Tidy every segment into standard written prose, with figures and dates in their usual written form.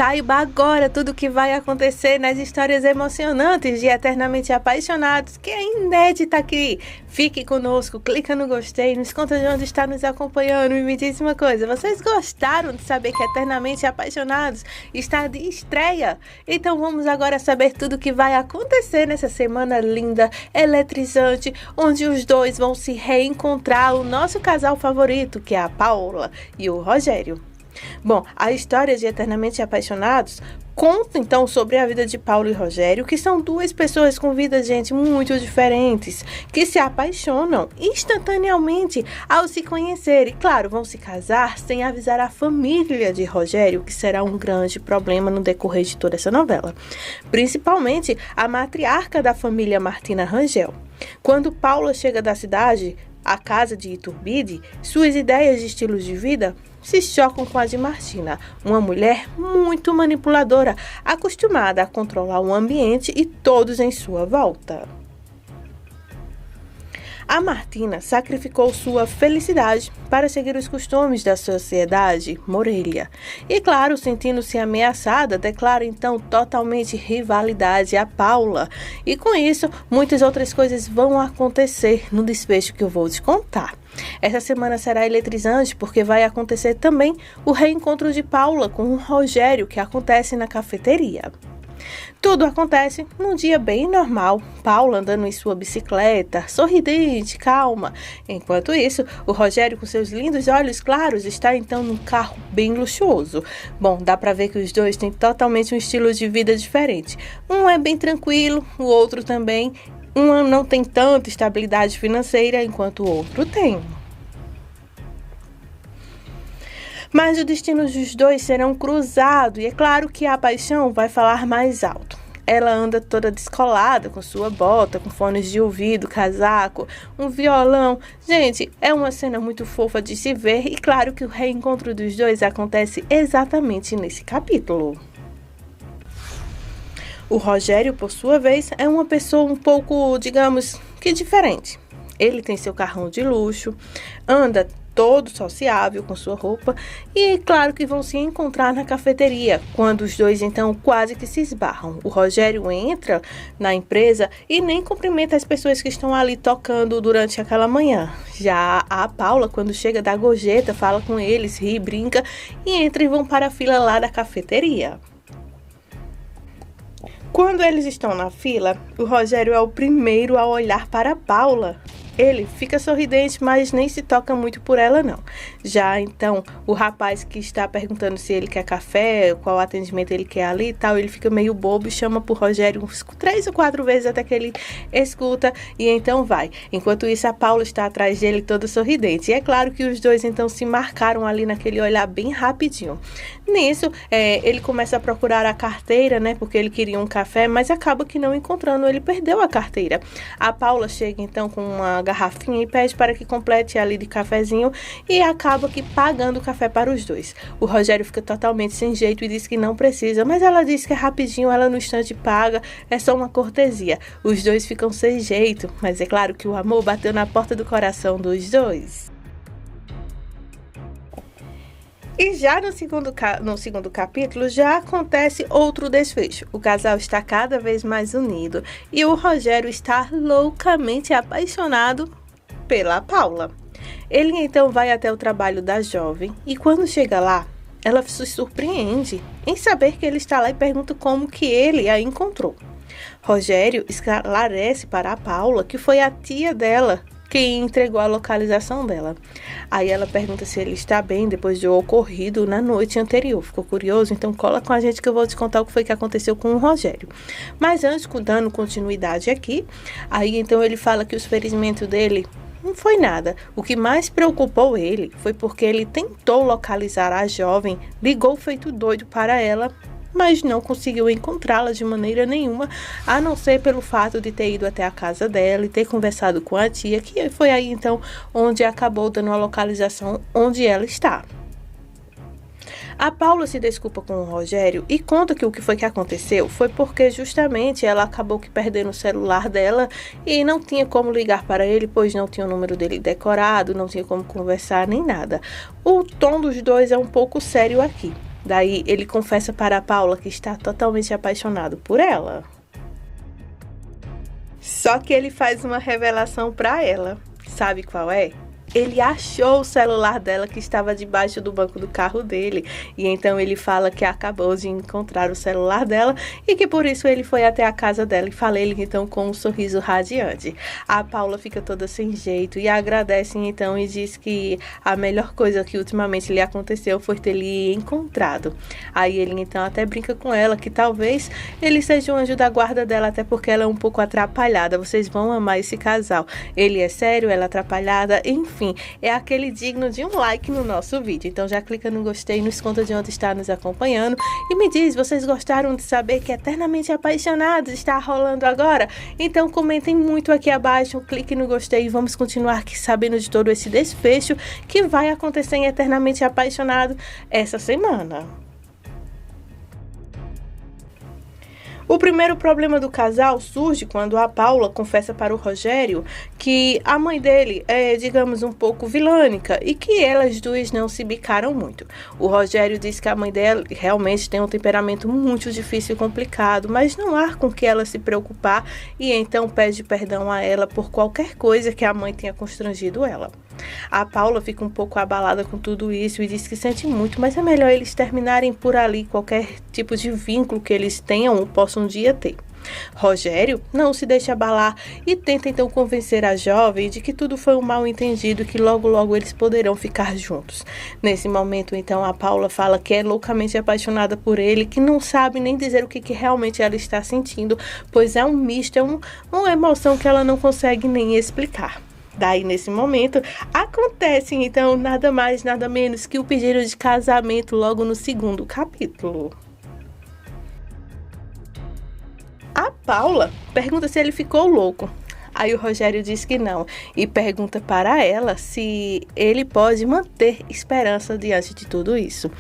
Saiba agora tudo o que vai acontecer nas histórias emocionantes de Eternamente Apaixonados, que é inédita aqui. Fique conosco, clica no gostei, nos conta de onde está nos acompanhando e me diz uma coisa, vocês gostaram de saber que Eternamente Apaixonados está de estreia? Então vamos agora saber tudo o que vai acontecer nessa semana linda, eletrizante, onde os dois vão se reencontrar, o nosso casal favorito, que é a Paula e o Rogério. Bom, a história de Eternamente Apaixonados conta então sobre a vida de Paulo e Rogério, que são duas pessoas com vidas, gente, muito diferentes, que se apaixonam instantaneamente ao se conhecer e, claro, vão se casar sem avisar a família de Rogério, que será um grande problema no decorrer de toda essa novela, principalmente a matriarca da família Martina Rangel. Quando Paula chega da cidade, a casa de Iturbide, suas ideias de estilos de vida se chocam com a de Martina, uma mulher muito manipuladora, acostumada a controlar o ambiente e todos em sua volta. A Martina sacrificou sua felicidade para seguir os costumes da sociedade Morelia. E, claro, sentindo-se ameaçada, declara então totalmente rivalidade a Paula. E com isso, muitas outras coisas vão acontecer no desfecho que eu vou te contar. Essa semana será eletrizante porque vai acontecer também o reencontro de Paula com o Rogério, que acontece na cafeteria. Tudo acontece num dia bem normal, Paula andando em sua bicicleta, sorridente, calma. Enquanto isso, o Rogério, com seus lindos olhos claros, está então num carro bem luxuoso. Bom, dá pra ver que os dois têm totalmente um estilo de vida diferente. Um é bem tranquilo, o outro também. Um não tem tanta estabilidade financeira, enquanto o outro tem. Mas o destino dos dois serão cruzados e é claro que a paixão vai falar mais alto. Ela anda toda descolada, com sua bota, com fones de ouvido, casaco, um violão. Gente, é uma cena muito fofa de se ver e claro que o reencontro dos dois acontece exatamente nesse capítulo. O Rogério, por sua vez, é uma pessoa um pouco, digamos, que diferente. Ele tem seu carrão de luxo, anda todo sociável com sua roupa e claro que vão se encontrar na cafeteria, quando os dois então quase que se esbarram. O Rogério entra na empresa e nem cumprimenta as pessoas que estão ali tocando durante aquela manhã. Já a Paula, quando chega da gorjeta, fala com eles, ri, brinca e entra e vão para a fila lá da cafeteria. Quando eles estão na fila, o Rogério é o primeiro a olhar para a Paula. Ele fica sorridente, mas nem se toca muito por ela, não. Já então, o rapaz que está perguntando se ele quer café, qual atendimento ele quer ali e tal, ele fica meio bobo e chama por Rogério uns 3 ou 4 vezes até que ele escuta e então vai. Enquanto isso, a Paula está atrás dele toda sorridente. E é claro que os dois então se marcaram ali naquele olhar bem rapidinho. Nisso, ele começa a procurar a carteira, né, porque ele queria um café, mas acaba que não encontrando, ele perdeu a carteira. A Paula chega então com uma garrafinha e pede para que complete ali de cafezinho e acaba que pagando o café para os dois. O Rogério fica totalmente sem jeito e diz que não precisa, mas ela diz que é rapidinho, ela no instante paga, é só uma cortesia. Os dois ficam sem jeito, mas é claro que o amor bateu na porta do coração dos dois. E já no segundo capítulo já acontece outro desfecho. O casal está cada vez mais unido e o Rogério está loucamente apaixonado pela Paula. Ele então vai até o trabalho da jovem e quando chega lá, ela se surpreende em saber que ele está lá e pergunta como que ele a encontrou. Rogério esclarece para a Paula que foi a tia dela quem entregou a localização dela. Aí ela pergunta se ele está bem depois do ocorrido na noite anterior. Ficou curioso? Então cola com a gente que eu vou te contar o que foi que aconteceu com o Rogério. Mas antes, dando continuidade aqui, aí então ele fala que os ferimentos dele não foi nada. O que mais preocupou ele foi porque ele tentou localizar a jovem, ligou feito doido para ela, mas não conseguiu encontrá-la de maneira nenhuma, a não ser pelo fato de ter ido até a casa dela e ter conversado com a tia, que foi aí então onde acabou dando a localização onde ela está. A Paula se desculpa com o Rogério e conta que o que foi que aconteceu foi porque justamente ela acabou que perdendo o celular dela e não tinha como ligar para ele, pois não tinha o número dele decorado, não tinha como conversar nem nada. O tom dos dois é um pouco sério aqui. Daí ele confessa para a Paula que está totalmente apaixonado por ela. Só que ele faz uma revelação para ela. Sabe qual é? Ele achou o celular dela que estava debaixo do banco do carro dele. E então ele fala que acabou de encontrar o celular dela e que por isso ele foi até a casa dela e fala ele então com um sorriso radiante. A Paula fica toda sem jeito e agradece então e diz que a melhor coisa que ultimamente lhe aconteceu foi ter lhe encontrado. Aí ele então até brinca com ela que talvez ele seja um anjo da guarda dela, até porque ela é um pouco atrapalhada. Vocês vão amar esse casal. Ele é sério, ela é atrapalhada, enfim. É aquele digno de um like no nosso vídeo. Então já clica no gostei, nos conta de onde está nos acompanhando e me diz, vocês gostaram de saber que Eternamente Apaixonados está rolando agora? Então comentem muito aqui abaixo, clique no gostei e vamos continuar aqui sabendo de todo esse desfecho que vai acontecer em Eternamente Apaixonado essa semana. O primeiro problema do casal surge quando a Paula confessa para o Rogério que a mãe dele é, digamos, um pouco vilânica e que elas duas não se bicaram muito. O Rogério diz que a mãe dela realmente tem um temperamento muito difícil e complicado, mas não há com que ela se preocupar e então pede perdão a ela por qualquer coisa que a mãe tenha constrangido ela. A Paula fica um pouco abalada com tudo isso e diz que sente muito, mas é melhor eles terminarem por ali qualquer tipo de vínculo que eles tenham ou possam um dia ter. Rogério não se deixa abalar e tenta então convencer a jovem de que tudo foi um mal entendido e que logo logo eles poderão ficar juntos. Nesse momento então a Paula fala que é loucamente apaixonada por ele, que não sabe nem dizer o que realmente ela está sentindo, pois é um misto, é uma emoção que ela não consegue nem explicar. Daí, nesse momento, acontece, então, nada mais, nada menos que o pedido de casamento logo no segundo capítulo. A Paula pergunta se ele ficou louco. Aí o Rogério diz que não e pergunta para ela se ele pode manter esperança diante de tudo isso.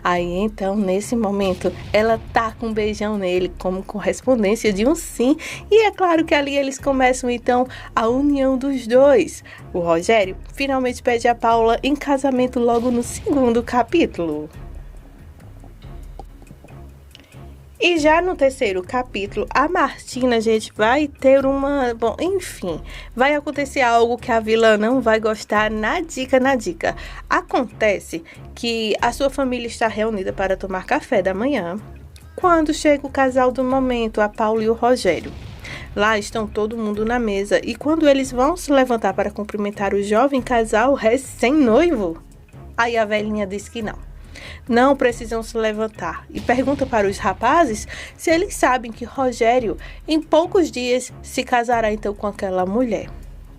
Aí então, nesse momento, ela taca um beijão nele como correspondência de um sim e é claro que ali eles começam então a união dos dois. O Rogério finalmente pede a Paula em casamento logo no segundo capítulo. E já no terceiro capítulo, a Martina, gente, vai ter uma... Bom, enfim, vai acontecer algo que a vilã não vai gostar na dica. Acontece que a sua família está reunida para tomar café da manhã, quando chega o casal do momento, a Paula e o Rogério. Lá estão todo mundo na mesa e quando eles vão se levantar para cumprimentar o jovem casal recém-noivo, aí a velhinha diz que não precisam se levantar e pergunta para os rapazes se eles sabem que Rogério em poucos dias se casará então com aquela mulher.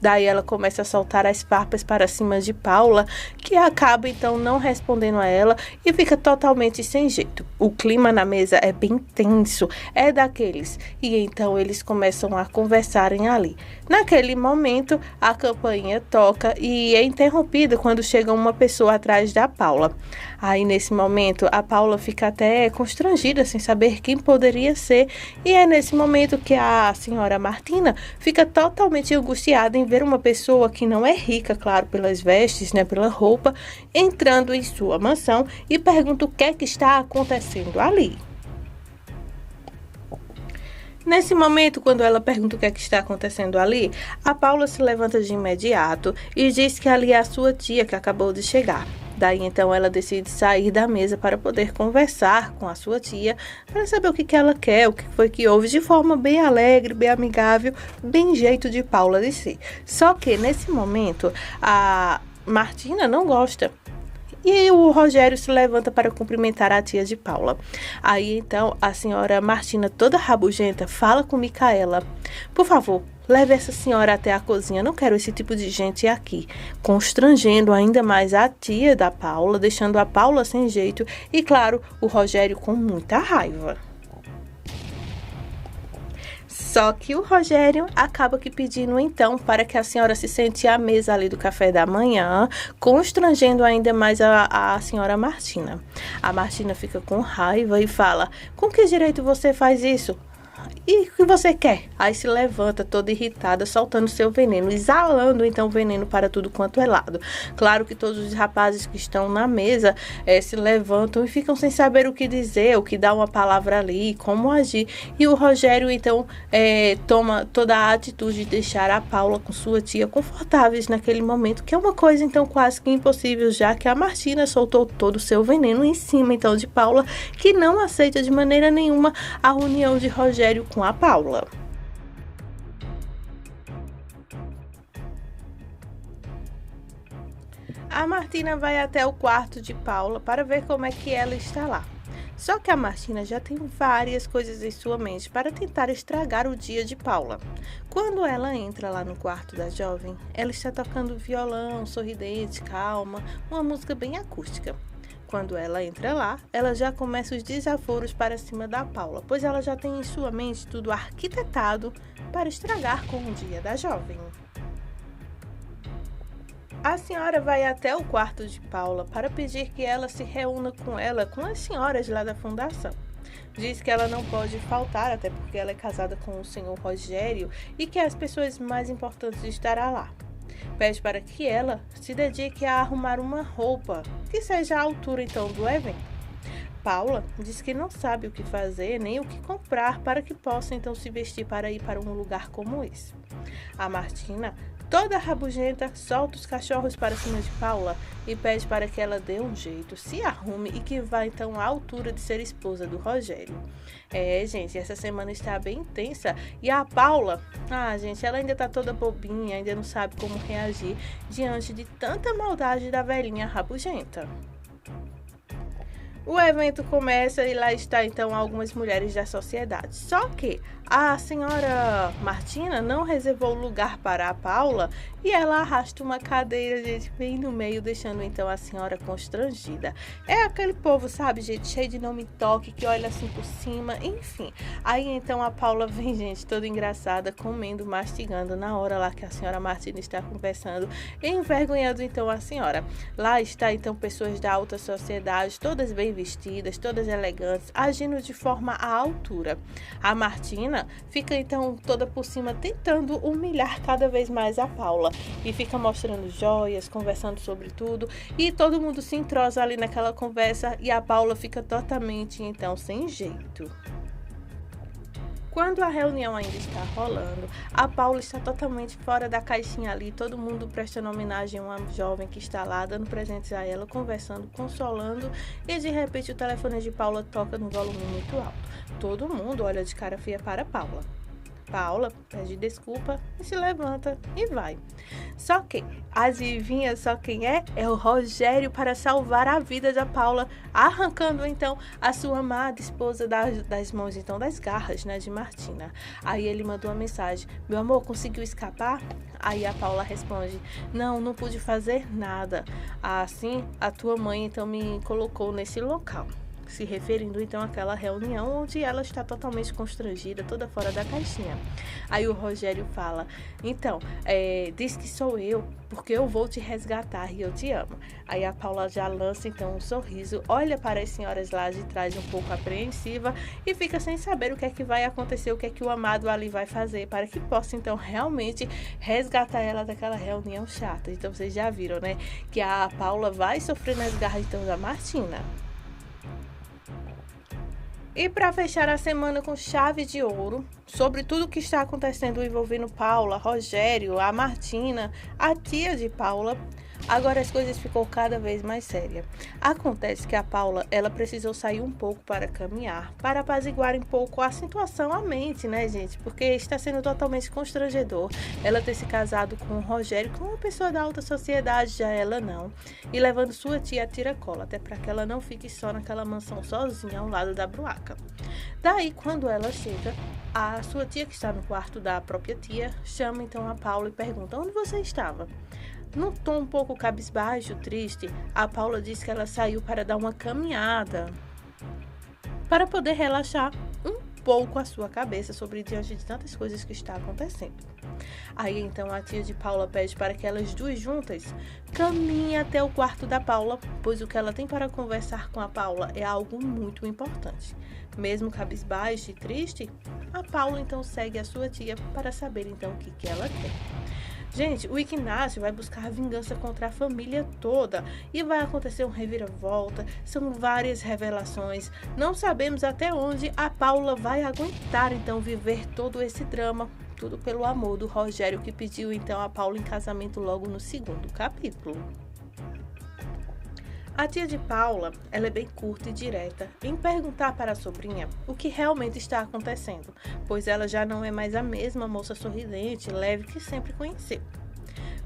Daí ela começa a soltar as farpas para cima de Paula, que acaba então não respondendo a ela e fica totalmente sem jeito. O clima na mesa é bem tenso, é daqueles, e então eles começam a conversarem ali. Naquele momento, a campainha toca e é interrompida quando chega uma pessoa atrás da Paula. Aí nesse momento, a Paula fica até constrangida sem saber quem poderia ser, e é nesse momento que a senhora Martina fica totalmente angustiada em ver uma pessoa que não é rica, claro, pelas vestes, né, pela roupa, entrando em sua mansão e pergunta o que é que está acontecendo ali. Nesse momento, quando ela pergunta o que é que está acontecendo ali, a Paula se levanta de imediato e diz que ali é a sua tia que acabou de chegar. Daí então ela decide sair da mesa para poder conversar com a sua tia, para saber o que ela quer, o que foi que houve, de forma bem alegre, bem amigável, bem jeito de Paula de ser. Só que nesse momento a Martina não gosta. E o Rogério se levanta para cumprimentar a tia de Paula. Aí então a senhora Martina, toda rabugenta, fala com Micaela: por favor, leve essa senhora até a cozinha, não quero esse tipo de gente aqui. Constrangendo ainda mais a tia da Paula, deixando a Paula sem jeito e, claro, o Rogério com muita raiva. Só que o Rogério acaba que pedindo então para que a senhora se sente à mesa ali do café da manhã, constrangendo ainda mais a senhora Martina. A Martina fica com raiva e fala: com que direito você faz isso? E o que você quer? Aí se levanta toda irritada, soltando seu veneno, exalando então veneno para tudo quanto é lado. Claro que todos os rapazes que estão na mesa se levantam e ficam sem saber o que dizer, o que dar uma palavra ali, como agir. E o Rogério então toma toda a atitude de deixar a Paula com sua tia confortáveis naquele momento, que é uma coisa então quase que impossível, já que a Martina soltou todo o seu veneno em cima então de Paula, que não aceita de maneira nenhuma a união de Rogério com a Paula. A Martina vai até o quarto de Paula para ver como é que ela está lá. Só que a Martina já tem várias coisas em sua mente para tentar estragar o dia de Paula. Quando ela entra lá no quarto da jovem, ela está tocando violão, sorridente, calma, uma música bem acústica. Quando ela entra lá, ela já começa os desaforos para cima da Paula, pois ela já tem em sua mente tudo arquitetado para estragar com o dia da jovem. A senhora vai até o quarto de Paula para pedir que ela se reúna com ela, com as senhoras lá da fundação. Diz que ela não pode faltar, até porque ela é casada com o senhor Rogério e que as pessoas mais importantes estarão lá. Pede para que ela se dedique a arrumar uma roupa que seja à altura então do evento. Paula diz que não sabe o que fazer nem o que comprar para que possa então se vestir para ir para um lugar como esse. A Martina, toda rabugenta, solta os cachorros para cima de Paula e pede para que ela dê um jeito, se arrume e que vá então à altura de ser esposa do Rogério. Gente, essa semana está bem intensa e a Paula, gente, ela ainda está toda bobinha, ainda não sabe como reagir diante de tanta maldade da velhinha rabugenta. O evento começa e lá está então algumas mulheres da sociedade. Só que a senhora Martina não reservou lugar para a Paula e ela arrasta uma cadeira, gente, bem no meio, deixando então a senhora constrangida. É aquele povo, sabe, gente, cheio de não me toque, que olha assim por cima, enfim. Aí então a Paula vem, gente, toda engraçada, comendo, mastigando na hora lá que a senhora Martina está conversando, envergonhando então a senhora. Lá está então pessoas da alta sociedade, todas bem vestidas, todas elegantes, agindo de forma à altura. A Martina fica então toda por cima tentando humilhar cada vez mais a Paula e fica mostrando joias, conversando sobre tudo e todo mundo se entrosa ali naquela conversa e a Paula fica totalmente então sem jeito. Quando a reunião ainda está rolando, a Paula está totalmente fora da caixinha ali, todo mundo prestando homenagem a uma jovem que está lá, dando presentes a ela, conversando, consolando, e de repente o telefone de Paula toca no volume muito alto. Todo mundo olha de cara feia para Paula. Paula pede desculpa e se levanta e vai. Só que, adivinha só quem é? É o Rogério para salvar a vida da Paula, arrancando então a sua amada esposa das mãos, então das garras, né, de Martina. Aí ele mandou uma mensagem: meu amor, conseguiu escapar? Aí a Paula responde: não pude fazer nada. Assim, a tua mãe então me colocou nesse local. Se referindo então àquela reunião onde ela está totalmente constrangida, toda fora da caixinha. Aí o Rogério fala: então, diz que sou eu, porque eu vou te resgatar e eu te amo. Aí a Paula já lança então um sorriso, olha para as senhoras lá de trás um pouco apreensiva e fica sem saber o que é que vai acontecer, o que é que o amado ali vai fazer para que possa então realmente resgatar ela daquela reunião chata. Então vocês já viram, né, que a Paula vai sofrer nas garras então da Martina. E para fechar a semana com chave de ouro, sobre tudo o que está acontecendo envolvendo Paula, Rogério, a Martina, a tia de Paula, agora as coisas ficou cada vez mais sérias. Acontece que a Paula, ela precisou sair um pouco para caminhar, para apaziguar um pouco a situação, a mente, né, gente? Porque está sendo totalmente constrangedor ela ter se casado com o Rogério, com uma pessoa da alta sociedade, já ela não, e levando sua tia a tiracola, até para que ela não fique só naquela mansão sozinha ao lado da Bruaca. Daí, quando ela chega, a sua tia, que está no quarto da própria tia, chama então a Paula e pergunta: onde você estava? Num tom um pouco cabisbaixo, triste, a Paula diz que ela saiu para dar uma caminhada, para poder relaxar um pouco a sua cabeça sobre diante de tantas coisas que está acontecendo. Aí então a tia de Paula pede para que elas duas juntas caminhem até o quarto da Paula, pois o que ela tem para conversar com a Paula é algo muito importante. Mesmo cabisbaixa e triste, a Paula então segue a sua tia para saber então o que ela quer. Gente, o Ignácio vai buscar vingança contra a família toda e vai acontecer um reviravolta, são várias revelações. Não sabemos até onde a Paula vai aguentar então viver todo esse drama, tudo pelo amor do Rogério, que pediu então a Paula em casamento logo no segundo capítulo. A tia de Paula, ela é bem curta e direta em perguntar para a sobrinha o que realmente está acontecendo, pois ela já não é mais a mesma moça sorridente e leve que sempre conheceu.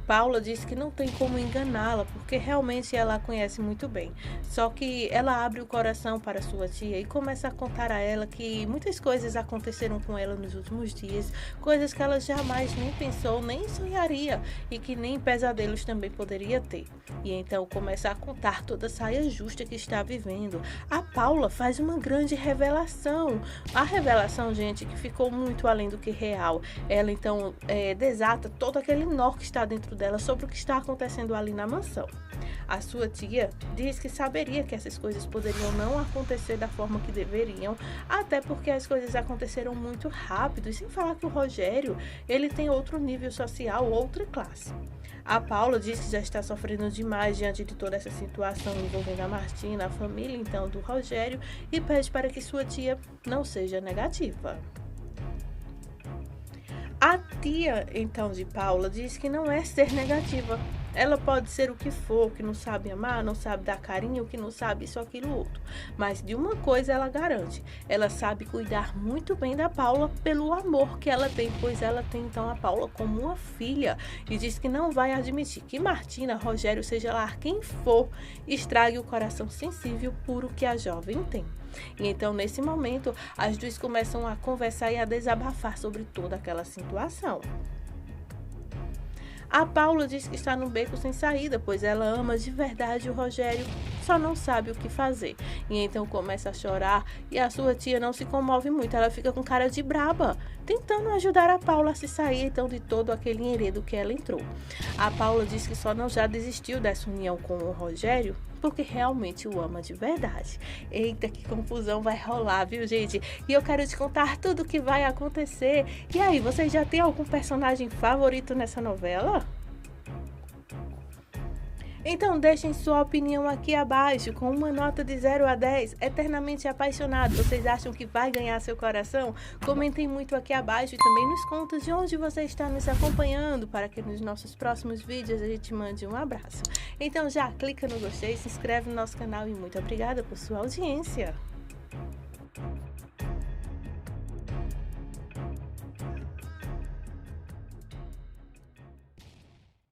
Paula diz que não tem como enganá-la, porque realmente ela a conhece muito bem. Só que ela abre o coração para sua tia e começa a contar a ela que muitas coisas aconteceram com ela nos últimos dias, coisas que ela jamais nem pensou, nem sonharia, e que nem pesadelos também poderia ter. E então começa a contar toda a saia justa que está vivendo. A Paula faz uma grande revelação. A revelação, gente, que ficou muito além do que real. Ela então desata todo aquele nó que está dentro dela sobre o que está acontecendo ali na mansão. A sua tia diz que saberia que essas coisas poderiam não acontecer da forma que deveriam, até porque as coisas aconteceram muito rápido, e sem falar que o Rogério, ele tem outro nível social, outra classe. A Paula diz que já está sofrendo demais diante de toda essa situação envolvendo a Martina, a família então do Rogério, e pede para que sua tia não seja negativa. A tia, então, de Paula diz que não é ser negativa. Ela pode ser o que for, que não sabe amar, não sabe dar carinho, que não sabe isso, aquilo, outro. Mas de uma coisa ela garante, ela sabe cuidar muito bem da Paula pelo amor que ela tem, pois ela tem então a Paula como uma filha. E diz que não vai admitir que Martina, Rogério, seja lá quem for, estrague o coração sensível puro que a jovem tem. E então, nesse momento, as duas começam a conversar e a desabafar sobre toda aquela situação. A Paula diz que está no beco sem saída, pois ela ama de verdade o Rogério, só não sabe o que fazer. E então começa a chorar e a sua tia não se comove muito, ela fica com cara de braba, tentando ajudar a Paula a se sair então de todo aquele enredo que ela entrou. A Paula diz que só não já desistiu dessa união com o Rogério, porque realmente o ama de verdade. Eita, que confusão vai rolar, viu, gente? E eu quero te contar tudo o que vai acontecer. E aí, você já tem algum personagem favorito nessa novela? Então deixem sua opinião aqui abaixo, com uma nota de 0 a 10, eternamente apaixonado. Vocês acham que vai ganhar seu coração? Comentem muito aqui abaixo e também nos conta de onde você está nos acompanhando, para que nos nossos próximos vídeos a gente mande um abraço. Então já clica no gostei, se inscreve no nosso canal e muito obrigada por sua audiência.